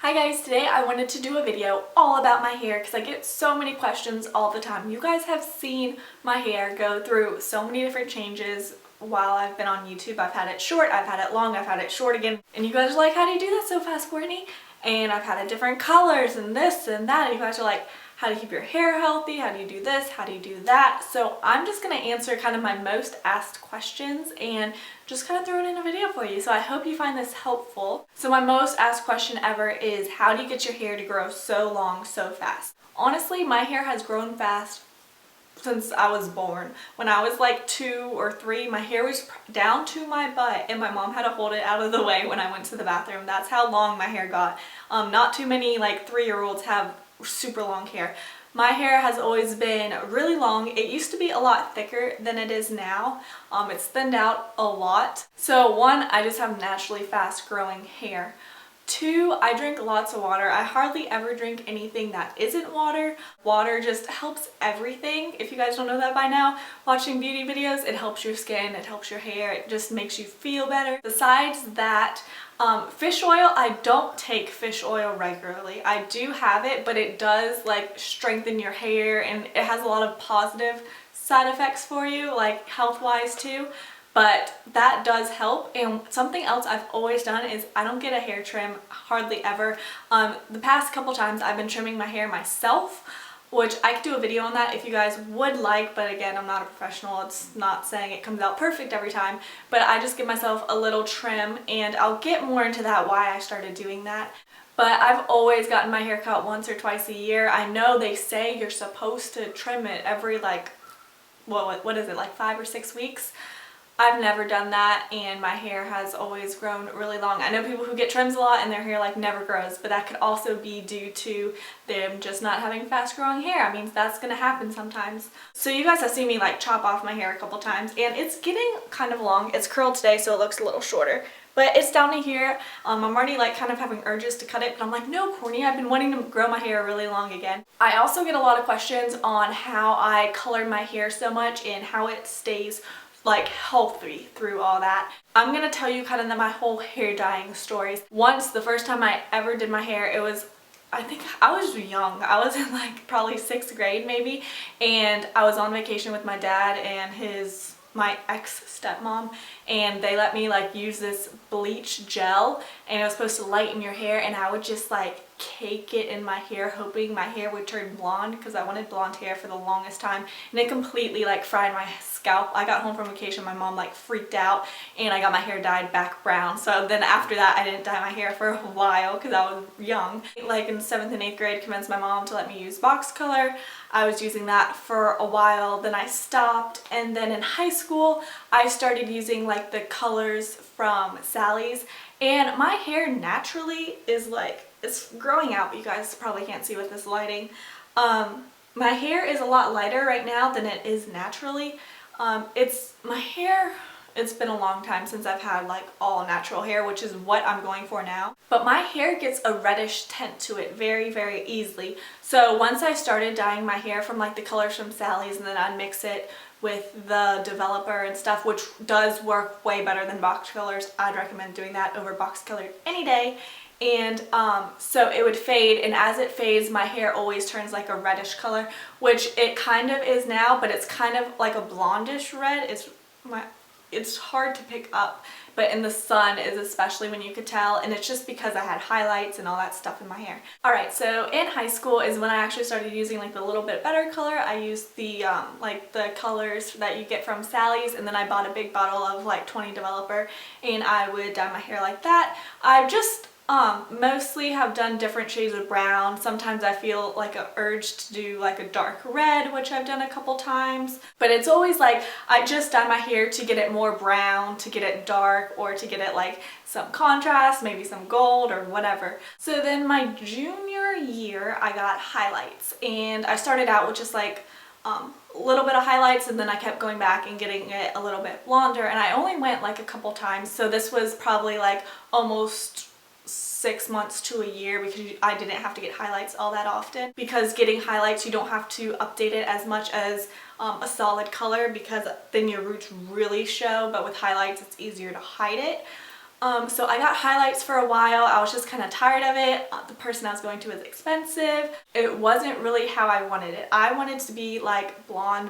Hi guys, today I wanted to do a video all about my hair because I get so many questions all the time. You guys have seen my hair go through so many different changes while I've been on YouTube. I've had it short, I've had it long, I've had it short again. And you guys are like, how do you do that so fast, Courtney? And I've had it different colors and this and that. And you guys are like, how do you keep your hair healthy? How do you do this? How do you do that? So I'm just going to answer kind of my most asked questions and just kind of throw it in a video for you. So I hope you find this helpful. So my most asked question ever is, how do you get your hair to grow so long so fast? Honestly, my hair has grown fast since I was born. When I was like 2 or 3, my hair was down to my butt and my mom had to hold it out of the way when I went to the bathroom. That's how long my hair got. Not too many like 3-year-olds have super long hair. My hair has always been really long. It used to be a lot thicker than it is now. It's thinned out a lot. So 1, I just have naturally fast growing hair. 2, I drink lots of water. I hardly ever drink anything that isn't water. Water just helps everything. If you guys don't know that by now, watching beauty videos, it helps your skin, it helps your hair, it just makes you feel better. Besides that, fish oil, I don't take fish oil regularly. I do have it, but it does like strengthen your hair and it has a lot of positive side effects for you, like health-wise too. But that does help. And something else I've always done is I don't get a hair trim hardly ever. The past couple times I've been trimming my hair myself, which I could do a video on that if you guys would like, but again, I'm not a professional. It's not saying it comes out perfect every time, but I just give myself a little trim, and I'll get more into that why I started doing that. But I've always gotten my hair cut once or twice a year. I know they say you're supposed to trim it every like, what is it, like 5 or 6 weeks? I've never done that, and my hair has always grown really long. I know people who get trims a lot and their hair like never grows, but that could also be due to them just not having fast growing hair. I mean, that's gonna happen sometimes. So you guys have seen me like chop off my hair a couple times, and it's getting kind of long. It's curled today, so it looks a little shorter, but it's down to here. I'm already like kind of having urges to cut it, but I'm like, no, Courtney, I've been wanting to grow my hair really long again. I also get a lot of questions on how I colored my hair so much and how it stays like healthy through all that. I'm gonna tell you kind of my whole hair dyeing stories. Once, the first time I ever did my hair, it was, I think I was young. I was in like probably 6th grade maybe, and I was on vacation with my dad and my ex-stepmom, and they let me like use this bleach gel, and it was supposed to lighten your hair, and I would just like cake it in my hair hoping my hair would turn blonde because I wanted blonde hair for the longest time, and it completely like fried my scalp. I got home from vacation, my mom like freaked out, and I got my hair dyed back brown. So then after that I didn't dye my hair for a while because I was young. Like in 7th and 8th grade, convinced my mom to let me use box color. I was using that for a while, then I stopped, and then in high school I started using like the colors from Sally's, and my hair naturally is like, it's growing out, but you guys probably can't see with this lighting. My hair is a lot lighter right now than it is naturally. It's been a long time since I've had like all natural hair, which is what I'm going for now. But my hair gets a reddish tint to it very, very easily. So once I started dyeing my hair from like the colors from Sally's, and then I'd mix it with the developer and stuff, which does work way better than box colors. I'd recommend doing that over box colored any day. And so it would fade, and as it fades my hair always turns like a reddish color, which it kind of is now, but it's kind of like a blondish red. It's hard to pick up, but in the sun is especially when you could tell, and it's just because I had highlights and all that stuff in my hair. Alright, so in high school is when I actually started using like the little bit better color. I used the like the colors that you get from Sally's, and then I bought a big bottle of like 20 developer, and I would dye my hair like that. I just mostly have done different shades of brown. Sometimes I feel like an urge to do like a dark red, which I've done a couple times, but it's always like I just dye my hair to get it more brown, to get it dark, or to get it like some contrast, maybe some gold or whatever. So then my junior year I got highlights, and I started out with just like a little bit of highlights, and then I kept going back and getting it a little bit blonder, and I only went like a couple times, so this was probably like almost 6 months to a year, because I didn't have to get highlights all that often. Because getting highlights, you don't have to update it as much as a solid color, because then your roots really show, but with highlights it's easier to hide it. So I got highlights for a while. I was just kind of tired of it. The person I was going to was expensive. It wasn't really how I wanted it. I wanted to be like blonde,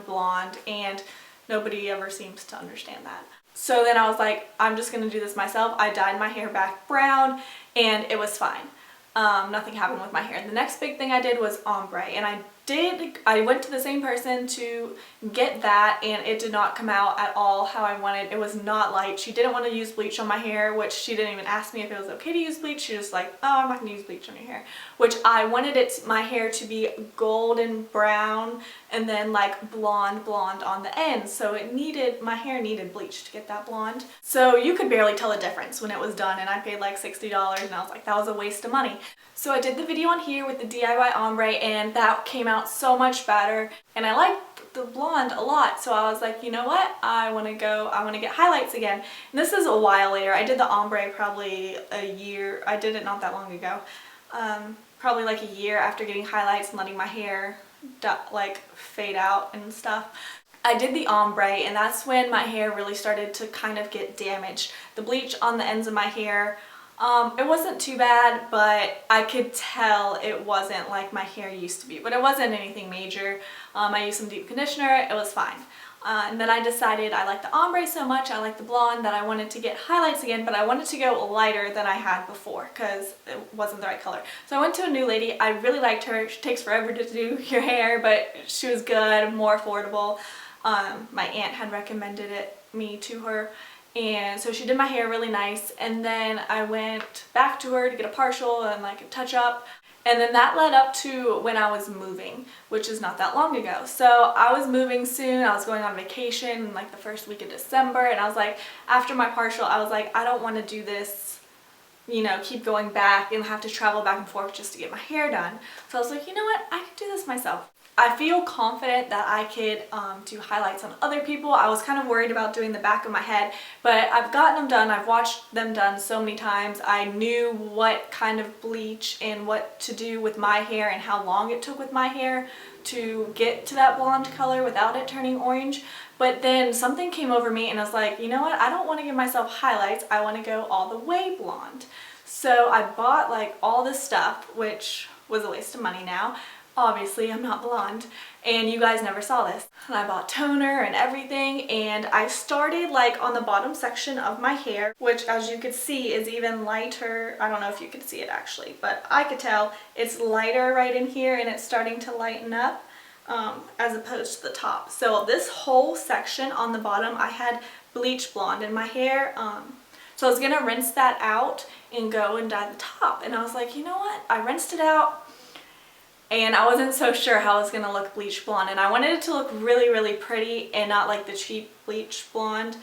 and nobody ever seems to understand that. So then I was like, I'm just gonna do this myself. I dyed my hair back brown and it was fine. Nothing happened with my hair. The next big thing I did was ombre, and I went to the same person to get that, and it did not come out at all how I wanted. It was not light. She didn't want to use bleach on my hair, which she didn't even ask me if it was okay to use bleach. She was like, oh, I'm not gonna use bleach on your hair, which I wanted my hair to be golden brown and then like blonde on the ends. So my hair needed bleach to get that blonde. So you could barely tell the difference when it was done, and I paid like $60, and I was like, that was a waste of money. So I did the video on here with the DIY ombre, and that came out so much better, and I liked the blonde a lot. So I was like, you know what, I want to get highlights again. And this is a while later. I did the ombre probably a year. I did it not that long ago. Probably like a year after getting highlights and letting my hair like fade out and stuff. I did the ombre, and that's when my hair really started to kind of get damaged. The bleach on the ends of my hair, it wasn't too bad, but I could tell it wasn't like my hair used to be, but it wasn't anything major. I used some deep conditioner, it was fine. And then I decided I liked the ombre so much, I liked the blonde, that I wanted to get highlights again, but I wanted to go lighter than I had before because it wasn't the right color. So I went to a new lady. I really liked her. She takes forever to do your hair, but she was good, more affordable. My aunt had recommended me to her. And so she did my hair really nice, and then I went back to her to get a partial and like a touch up, and then that led up to when I was moving, which is not that long ago. So I was moving soon. I was going on vacation like the first week of December, and I was like, after my partial, I was like, I don't want to do this, you know, keep going back and have to travel back and forth just to get my hair done. So I was like, you know what, I could do this myself. I feel confident that I could do highlights on other people. I was kind of worried about doing the back of my head, but I've gotten them done. I've watched them done so many times. I knew what kind of bleach and what to do with my hair and how long it took with my hair to get to that blonde color without it turning orange. But then something came over me and I was like, you know what? I don't want to give myself highlights. I want to go all the way blonde. So I bought like all this stuff, which was a waste of money now. Obviously, I'm not blonde, and you guys never saw this. And I bought toner and everything, and I started like on the bottom section of my hair, which as you could see is even lighter. I don't know if you could see it actually, but I could tell it's lighter right in here, and it's starting to lighten up as opposed to the top. So this whole section on the bottom, I had bleach blonde in my hair. So I was gonna rinse that out and go and dye the top, and I was like, you know what? I rinsed it out, and I wasn't so sure how it was gonna look bleach blonde, and I wanted it to look really, really pretty and not like the cheap bleach blonde.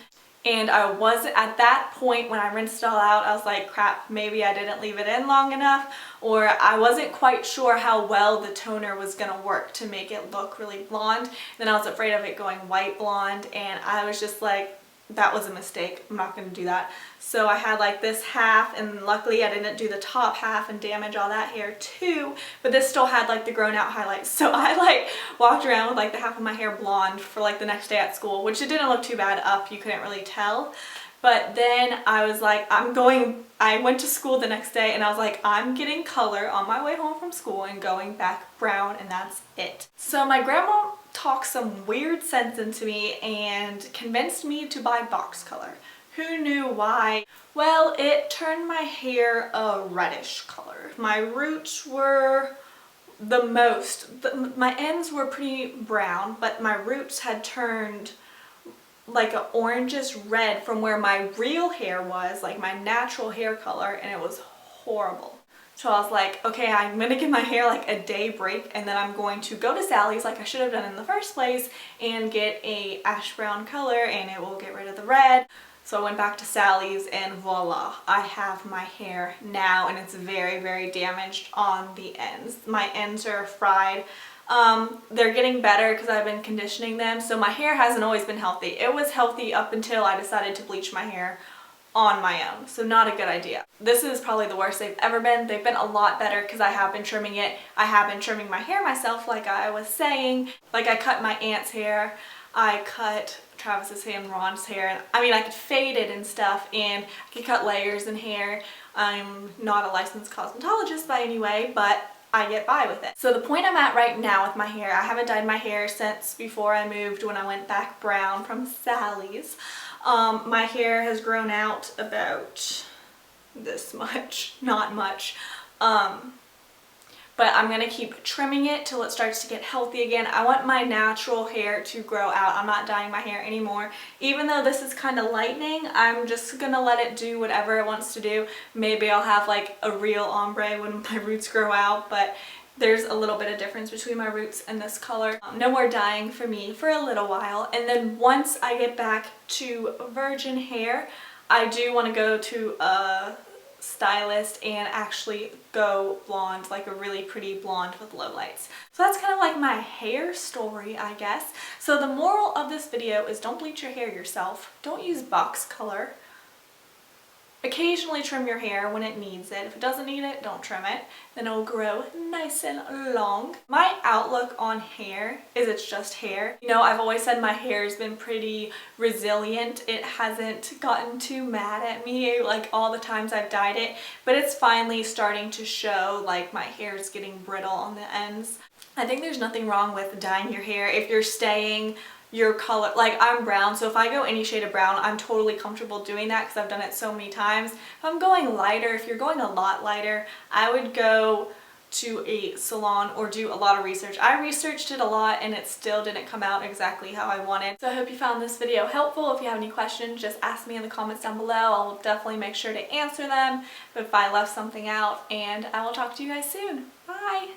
And I was at that point when I rinsed it all out, I was like, crap, maybe I didn't leave it in long enough, or I wasn't quite sure how well the toner was gonna work to make it look really blonde. Then I was afraid of it going white blonde, and I was just like, that was a mistake. I'm not going to do that. So I had like this half, and luckily I didn't do the top half and damage all that hair too, but this still had like the grown out highlights. So I like walked around with like the half of my hair blonde for like the next day at school, which it didn't look too bad up. You couldn't really tell. But then I was like, I went to school the next day, and I was like, I'm getting color on my way home from school and going back brown, and that's it. So my grandma talked some weird sense into me and convinced me to buy box color. Who knew why? Well, it turned my hair a reddish color. My roots were my ends were pretty brown, but my roots had turned like an orangish red from where my real hair was, like my natural hair color, and it was horrible. So I was like, okay, I'm gonna give my hair like a day break, and then I'm going to go to Sally's like I should have done in the first place and get a ash brown color, and it will get rid of the red. So I went back to Sally's, and voila, I have my hair now, and it's very, very damaged on the ends. My ends are fried. They're getting better because I've been conditioning them, so my hair hasn't always been healthy. It was healthy up until I decided to bleach my hair on my own, so not a good idea. This is probably the worst they've ever been. They've been a lot better because I have been trimming it. I have been trimming my hair myself, like I was saying. Like I cut my aunt's hair. I cut Travis's hair and Ron's hair, and I mean I could fade it and stuff, and I could cut layers in hair. I'm not a licensed cosmetologist by any way, but I get by with it. So the point I'm at right now with my hair, I haven't dyed my hair since before I moved, when I went back brown from Sally's. My hair has grown out about this much, not much. But I'm gonna keep trimming it till it starts to get healthy again. I want my natural hair to grow out. I'm not dyeing my hair anymore. Even though this is kind of lightening, I'm just gonna let it do whatever it wants to do. Maybe I'll have like a real ombre when my roots grow out, but there's a little bit of difference between my roots and this color. No more dyeing for me for a little while. And then once I get back to virgin hair, I do want to go to a stylist and actually go blonde, like a really pretty blonde with low lights. So that's kind of like my hair story, I guess. So the moral of this video is don't bleach your hair yourself. Don't use box color. Occasionally trim your hair when it needs it. If it doesn't need it, don't trim it. Then it'll grow nice and long. My outlook on hair is it's just hair. You know, I've always said my hair has been pretty resilient. It hasn't gotten too mad at me like all the times I've dyed it, but it's finally starting to show, like my hair is getting brittle on the ends. I think there's nothing wrong with dyeing your hair if you're staying your color. Like I'm brown, so if I go any shade of brown, I'm totally comfortable doing that because I've done it so many times. If I'm going lighter, if you're going a lot lighter, I would go to a salon or do a lot of research. I researched it a lot and it still didn't come out exactly how I wanted. So I hope you found this video helpful. If you have any questions, just ask me in the comments down below. I'll definitely make sure to answer them if I left something out, and I will talk to you guys soon. Bye!